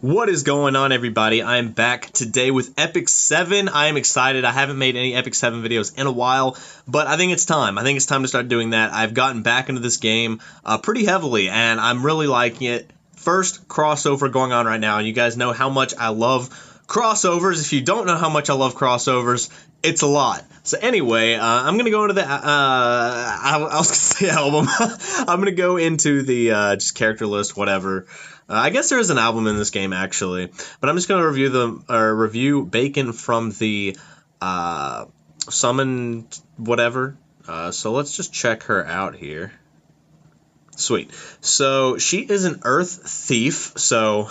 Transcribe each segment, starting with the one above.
What is going on, everybody? I am back today with Epic 7. I am excited. I haven't made any Epic 7 videos in a while, but I think it's time. I think it's time to start doing that. I've gotten back into this game pretty heavily, and I'm really liking it. First crossover going on right now, and you guys know how much I love crossovers. If you don't know how much I love crossovers, it's a lot. So anyway, I'm going to go into the, I was going to say album. I'm going to go into the just character list, whatever. I guess there is an album in this game, actually. But I'm just going to review Bacon from the Summon whatever. So let's just check her out here. Sweet. So she is an Earth Thief. So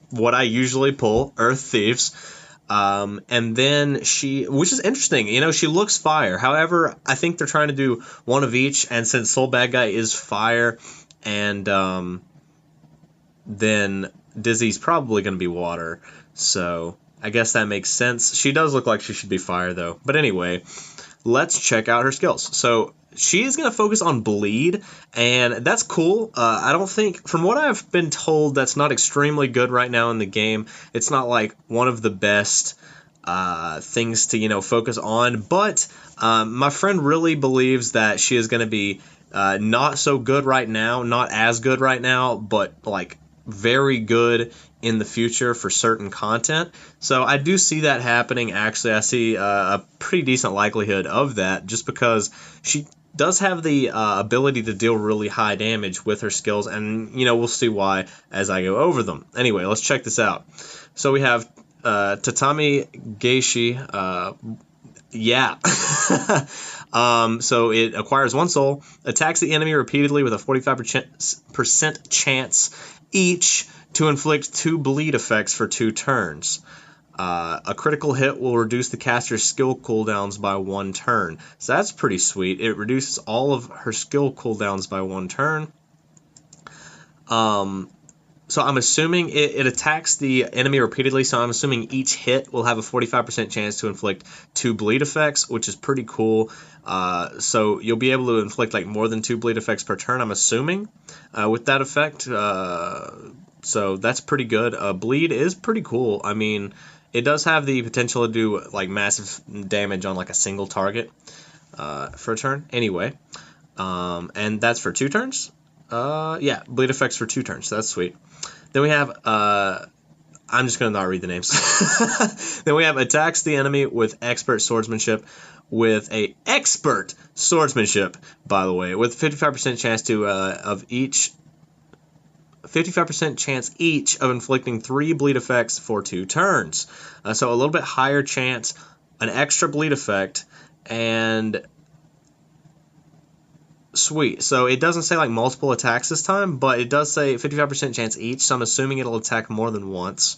what I usually pull, Earth Thieves. And then which is interesting, she looks fire. However, I think they're trying to do one of each, and since Soul Bad Guy is fire, and then Dizzy's probably going to be water, so I guess that makes sense. She does look like she should be fire, though. But anyway, let's check out her skills. So she's going to focus on bleed, and that's cool. I don't think, from what I've been told, that's not extremely good right now in the game. It's not like one of the best things to, focus on, but my friend really believes that she is going to be not so good right now, not as good right now, but like very good in the future for certain content. So I do see that happening. Actually, I see a pretty decent likelihood of that, just because she does have the ability to deal really high damage with her skills, and we'll see why as I go over them. Anyway, let's check this out. So we have Tatami Geishi. So it acquires 1 soul, attacks the enemy repeatedly with a 45% chance each to inflict 2 bleed effects for 2 turns. A critical hit will reduce the caster's skill cooldowns by 1 turn. So that's pretty sweet. It reduces all of her skill cooldowns by 1 turn. So I'm assuming it attacks the enemy repeatedly, so I'm assuming each hit will have a 45% chance to inflict 2 bleed effects, which is pretty cool. So you'll be able to inflict like more than 2 bleed effects per turn, I'm assuming, with that effect. So that's pretty good. Bleed is pretty cool. I mean, it does have the potential to do like massive damage on like a single target for a turn. Anyway, and that's for 2 turns. Yeah, bleed effects for 2 turns. So that's sweet. Then we have, I'm just going to not read the names. Then we have attacks the enemy with expert swordsmanship, with a expert swordsmanship, by the way, with 55% chance of each, 55% chance each of inflicting 3 bleed effects for 2 turns. So a little bit higher chance, an extra bleed effect, and sweet. So it doesn't say like multiple attacks this time, but it does say 55% chance each, so I'm assuming it'll attack more than once.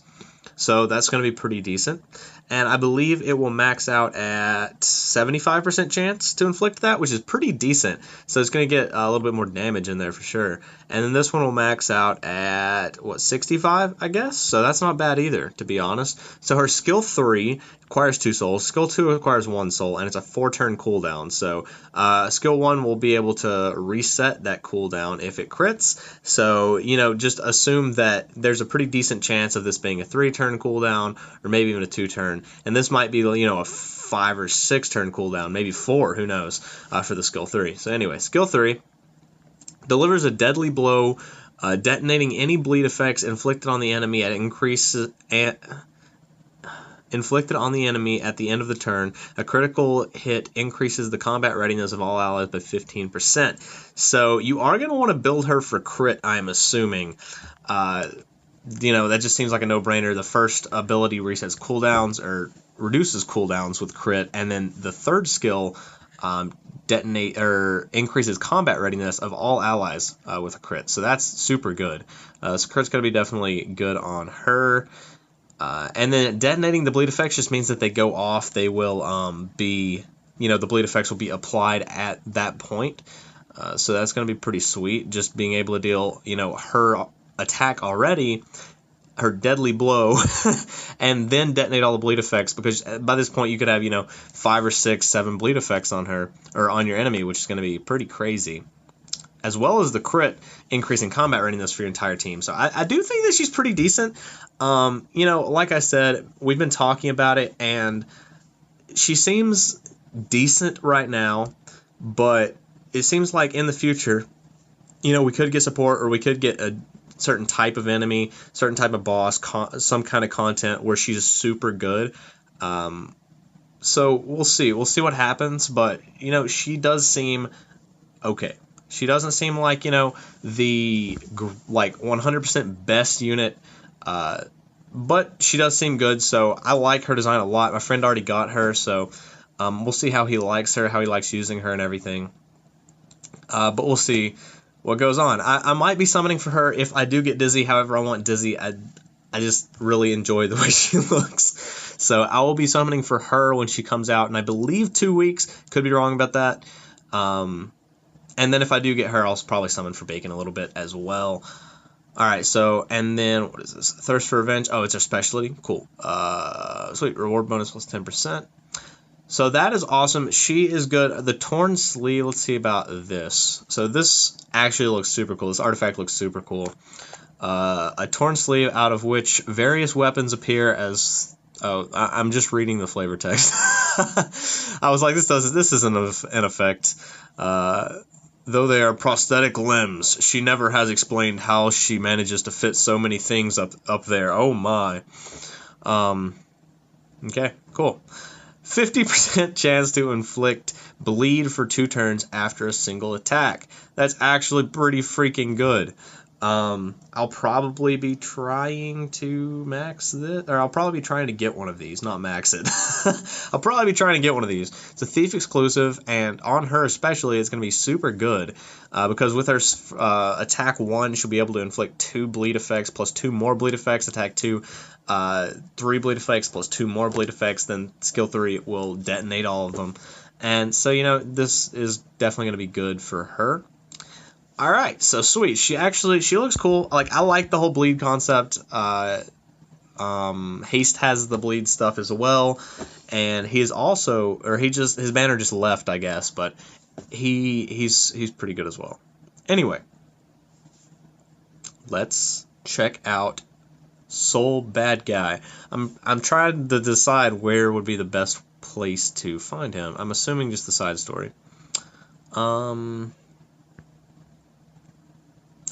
So that's going to be pretty decent. And I believe it will max out at 75% chance to inflict that, which is pretty decent. So it's going to get a little bit more damage in there for sure. And then this one will max out at, 65, I guess? So that's not bad either, to be honest. So her skill 3 acquires 2 souls. Skill 2 acquires 1 soul, and it's a 4-turn cooldown. So skill 1 will be able to reset that cooldown if it crits. So, just assume that there's a pretty decent chance of this being a 3-turn cooldown, or maybe even a 2-turn. And this might be, a 5 or 6 turn cooldown, maybe 4, who knows, for the skill 3. So anyway, skill 3 delivers a deadly blow, detonating any bleed effects inflicted on the enemy at inflicted on the enemy at the end of the turn. A critical hit increases the combat readiness of all allies by 15%. So you are going to want to build her for crit, I'm assuming. That just seems like a no-brainer. The first ability resets cooldowns or reduces cooldowns with crit, and then the third skill increases combat readiness of all allies with a crit. So that's super good. So crit's going to be definitely good on her. And then detonating the bleed effects just means that they go off. They will be, the bleed effects will be applied at that point. So that's going to be pretty sweet. Just being able to deal, her attack already, her deadly blow, and then detonate all the bleed effects, because by this point you could have 5 or 6, 7 bleed effects on her, or on your enemy, which is going to be pretty crazy. as well as the crit increasing combat readiness for your entire team. So I do think that she's pretty decent. You know, like I said, we've been talking about it, and she seems decent right now, but it seems like in the future, you know, we could get support, or we could get a certain type of enemy, certain type of boss, some kind of content where she's super good. So we'll see. We'll see what happens, but, you know, she does seem okay. She doesn't seem like, you know, the, like, 100% best unit, but she does seem good, so I like her design a lot. My friend already got her, so we'll see how he likes her, how he likes using her and everything. But we'll see what goes on. I might be summoning for her if I do get Dizzy. However, I want Dizzy. I just really enjoy the way she looks. So I will be summoning for her when she comes out, and I believe 2 weeks. Could be wrong about that. And then if I do get her, I'll probably summon for Bacon a little bit as well. Alright, so, and then, what is this? Thirst for Revenge. Oh, it's her specialty. Cool. Sweet. Reward bonus plus 10%. So that is awesome. She is good. The Torn Sleeve, let's see about this. So this actually looks super cool. This artifact looks super cool. A Torn Sleeve out of which various weapons appear as... Oh, I'm just reading the flavor text. I was like, this isn't an effect. Though they are prosthetic limbs, she never has explained how she manages to fit so many things up there. Oh my. Okay, cool. 50% chance to inflict bleed for 2 turns after a single attack. That's actually pretty freaking good. I'll probably be trying to max this, or I'll probably be trying to get one of these, not max it. I'll probably be trying to get one of these. It's a Thief exclusive, and on her especially, it's going to be super good, because with her attack 1, she'll be able to inflict 2 bleed effects plus 2 more bleed effects, attack 2, 3 bleed effects plus 2 more bleed effects, then skill 3 will detonate all of them. And so, you know, this is definitely going to be good for her. All right, so sweet. She looks cool. Like, I like the whole bleed concept. Haste has the bleed stuff as well, and he's also, or his banner just left, I guess, but he's pretty good as well. Anyway, let's check out Soul Bad Guy. I'm trying to decide where would be the best place to find him. I'm assuming just the side story.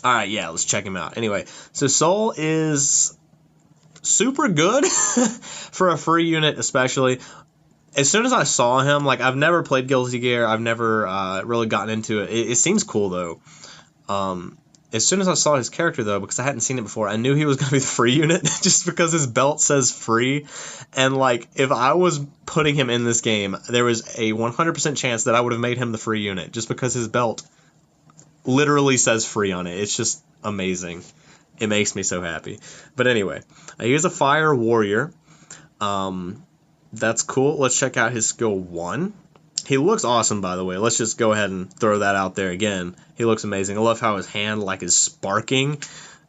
Alright, yeah, let's check him out. Anyway, so Soul is super good for a free unit, especially. As soon as I saw him, like, I've never played Guilty Gear. I've never really gotten into it. It seems cool, though. As soon as I saw his character, though, because I hadn't seen it before, I knew he was going to be the free unit, just because his belt says free. And, like, if I was putting him in this game, there was a 100% chance that I would have made him the free unit, just because his belt literally says free on it. It's just amazing. It makes me so happy. But anyway, he is a fire warrior. That's cool. Let's check out his skill 1. He looks awesome, by the way. Let's just go ahead and throw that out there again. He looks amazing. I love how his hand like is sparking.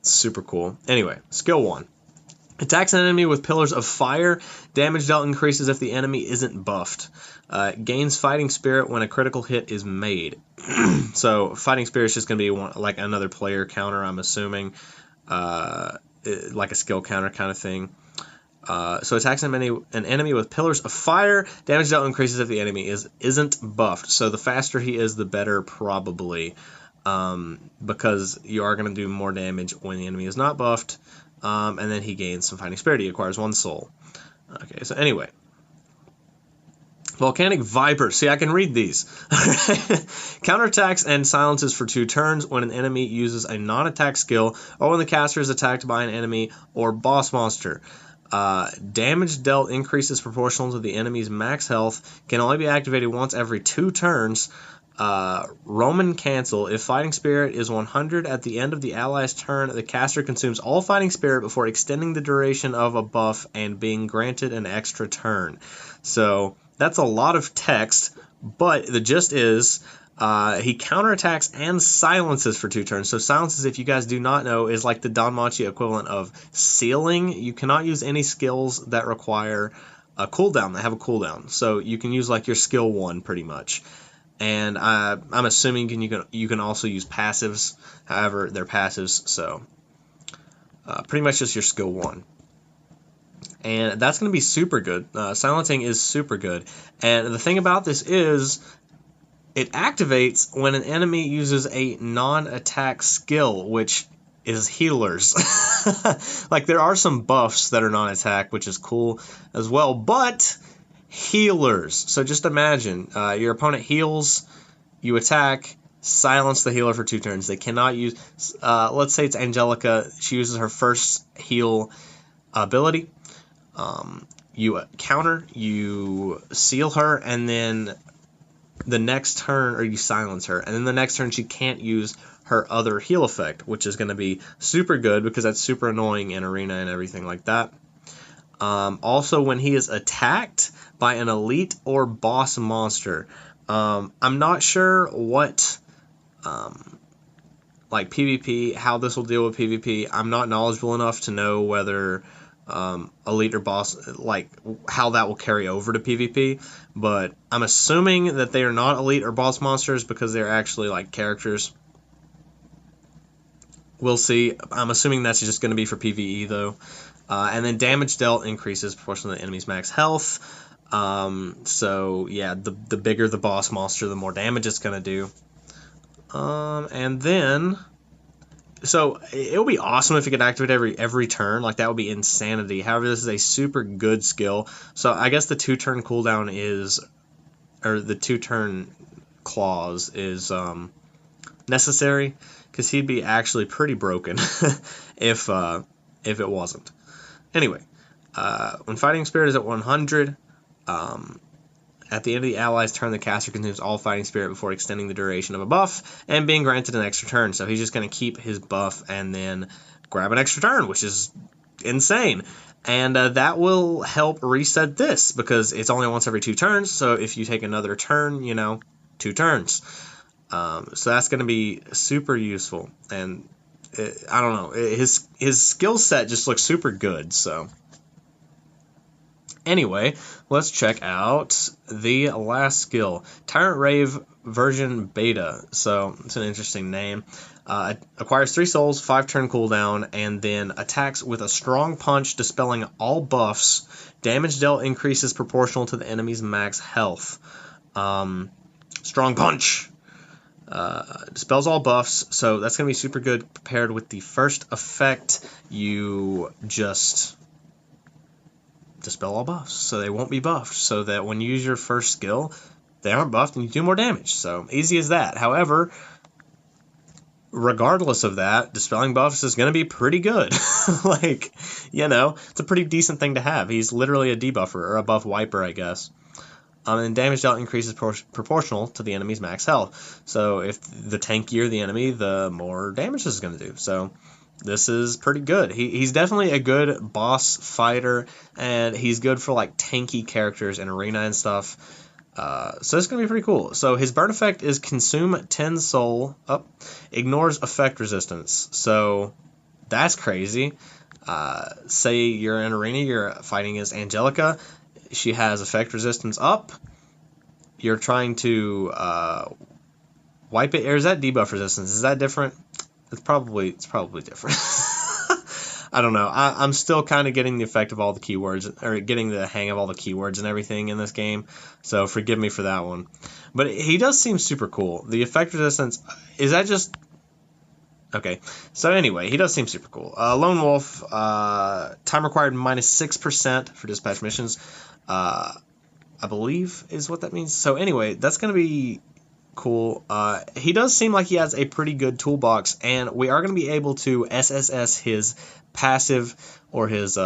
It's super cool. Anyway, skill 1. Attacks an enemy with pillars of fire. Damage dealt increases if the enemy isn't buffed. Gains fighting spirit when a critical hit is made. So fighting spirit is just going to be like another player counter, I'm assuming. Like a skill counter kind of thing. So attacks an enemy with pillars of fire. Damage dealt increases if the enemy isn't buffed. So the faster he is, the better probably. Because you are going to do more damage when the enemy is not buffed. And then he gains some fighting spirit. He acquires 1 soul. Okay, so anyway. Volcanic Viper. See, I can read these. Counterattacks and silences for 2 turns when an enemy uses a non-attack skill or when the caster is attacked by an enemy or boss monster. Damage dealt increases proportional to the enemy's max health. Can only be activated once every 2 turns. Roman Cancel. If Fighting Spirit is 100 at the end of the ally's turn, the caster consumes all Fighting Spirit before extending the duration of a buff and being granted an extra turn. So that's a lot of text, but the gist is he counterattacks and silences for 2 turns. So silences, if you guys do not know, is like the Danmachi equivalent of sealing. You cannot use any skills that require a cooldown, that have a cooldown. So you can use like your skill 1 pretty much. And I'm assuming you can also use passives. However, they're passives, so pretty much just your skill 1. And that's going to be super good. Silencing is super good. And the thing about this is it activates when an enemy uses a non-attack skill, which is healers. Like, there are some buffs that are non-attack, which is cool as well, but healers. So just imagine, your opponent heals, you attack, silence the healer for 2 turns. They cannot use, let's say it's Angelica, she uses her first heal ability. You counter, you seal her, and then the next turn, or you silence her, and then the next turn she can't use her other heal effect, which is going to be super good because that's super annoying in arena and everything like that. Also, when he is attacked by an elite or boss monster, I'm not sure what like PvP, how this will deal with PvP. I'm not knowledgeable enough to know whether elite or boss, like how that will carry over to PvP, but I'm assuming that they are not elite or boss monsters because they're actually like characters. We'll see. I'm assuming that's just going to be for PvE though. And then damage dealt increases proportionally to the enemy's max health. So yeah, the bigger the boss monster, the more damage it's going to do. And then, so it would be awesome if you could activate every turn. Like, that would be insanity. However, this is a super good skill. So I guess the 2-turn cooldown is, or the 2-turn clause is necessary, because he'd be actually pretty broken if it wasn't. Anyway, when fighting spirit is at 100, at the end of the ally's turn, the caster consumes all fighting spirit before extending the duration of a buff and being granted an extra turn. So he's just going to keep his buff and then grab an extra turn, which is insane. And that will help reset this because it's only once every 2 turns. So if you take another turn, 2 turns. So that's going to be super useful. And I don't know, his skill set just looks super good. So anyway, let's check out the last skill, Tyrant Rave version beta. So it's an interesting name. Acquires 3 souls, 5-turn cooldown, and then attacks with a strong punch, dispelling all buffs. Damage dealt increases proportional to the enemy's max health. Strong punch. Dispels all buffs, so that's going to be super good. Paired with the first effect, you just dispel all buffs, so they won't be buffed, so that when you use your first skill, they aren't buffed and you do more damage. So easy as that. However, regardless of that, dispelling buffs is going to be pretty good. Like, it's a pretty decent thing to have. He's literally a debuffer, or a buff wiper, I guess. And damage dealt increases proportional to the enemy's max health. So if the tankier the enemy, the more damage this is going to do. So this is pretty good. He's definitely a good boss fighter, and he's good for like tanky characters in arena and stuff. So it's going to be pretty cool. So his burn effect is consume 10 soul, ignores effect resistance. So that's crazy. Say you're in arena, you're fighting as Angelica. She has effect resistance up. You're trying to wipe it, or is that debuff resistance? Is that different? It's probably different. I don't know. I'm still kind of getting the effect of all the keywords, or getting the hang of all the keywords and everything in this game. So forgive me for that one. But he does seem super cool. The effect resistance, is that just... Okay, so anyway, he does seem super cool. Lone Wolf, time required -6% for dispatch missions, I believe is what that means. So anyway, that's going to be cool. He does seem like he has a pretty good toolbox, and we are going to be able to SSS his passive, or his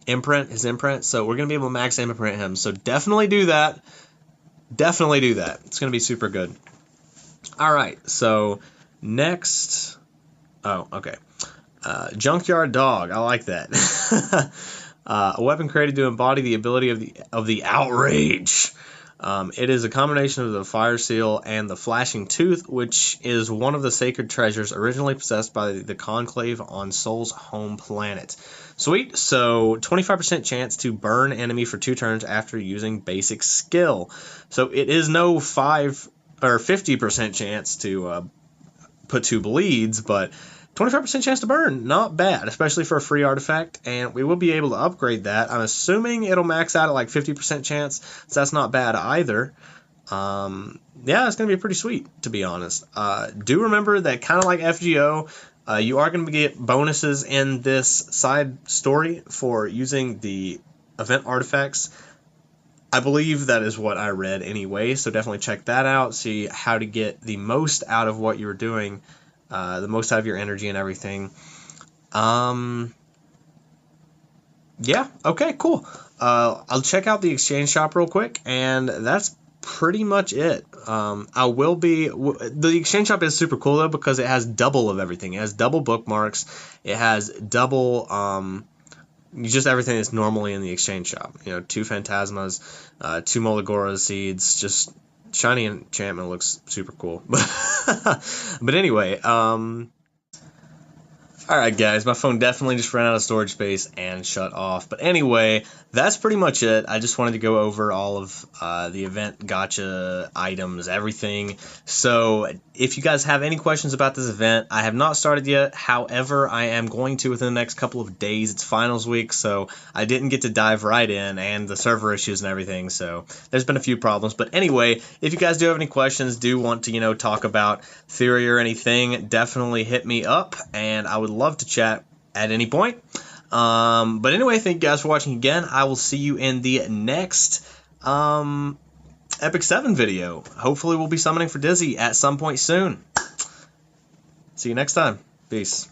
imprint. So we're going to be able to max imprint him. So definitely do that. Definitely do that. It's going to be super good. All right, so... next, okay. Junkyard Dog, I like that. A weapon created to embody the ability of the outrage. It is a combination of the Fire Seal and the Flashing Tooth, which is one of the sacred treasures originally possessed by the Conclave on Sol's home planet. Sweet, so 25% chance to burn enemy for 2 turns after using basic skill. So it is no 5 or 50% chance to put 2 bleeds, but 25% chance to burn, not bad, especially for a free artifact, and we will be able to upgrade that. I'm assuming it'll max out at like 50% chance, so that's not bad either. Yeah, it's going to be pretty sweet, to be honest. Do remember that kind of like FGO, you are going to get bonuses in this side story for using the event artifacts. I believe that is what I read anyway, so definitely check that out, see how to get the most out of what you're doing, the most out of your energy and everything. Yeah, okay, cool. I'll check out the exchange shop real quick, and that's pretty much it. The exchange shop is super cool though, because it has double of everything. It has double bookmarks, it has double just everything that's normally in the exchange shop. 2 Phantasmas, 2 Molagora seeds, just shiny enchantment looks super cool. But anyway, alright guys, my phone definitely just ran out of storage space and shut off. But anyway, that's pretty much it. I just wanted to go over all of the event gotcha items, everything. So if you guys have any questions about this event, I have not started yet. However, I am going to within the next couple of days. It's finals week, so I didn't get to dive right in, and the server issues and everything. So there's been a few problems. But anyway, if you guys do have any questions, do want to, talk about theory or anything, definitely hit me up, and I would love to chat at any point. But anyway, thank you guys for watching again. I will see you in the next Epic 7 video. Hopefully we'll be summoning for Dizzy at some point soon. See you next time. Peace.